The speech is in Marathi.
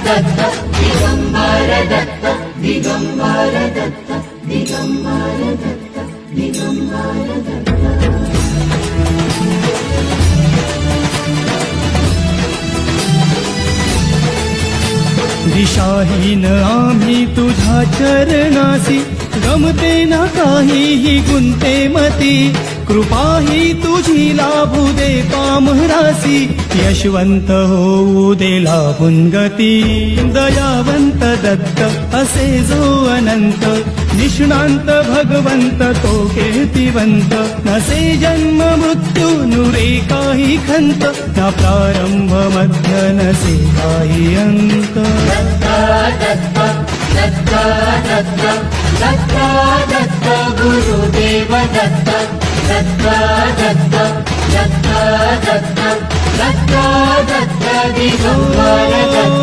दत्त दिगंबर दत्त दिगंबर दत्त दिगंबर दत्त दिगंबर दत्त दिशाहीन आम्ही तुझ्या चरणासी गमते ना काहीही गुंते मती कृपाही तुझी लाभू दे पामरासी यशवंत होऊ दे लाभून गती दयावंत दत्त असे जो अनंत निष्णांत भगवंत तो कीर्तिवंत नसे जन्म मृत्यू नुरे काही खंत ना प्रारंभ मध्य नसे काही अंत दत्त दत्त दत्त दत्त दत्त गुरुदेव दत्त दत्त दत्त दत्त दत्त दत्त दत्त दिगंबर दत्त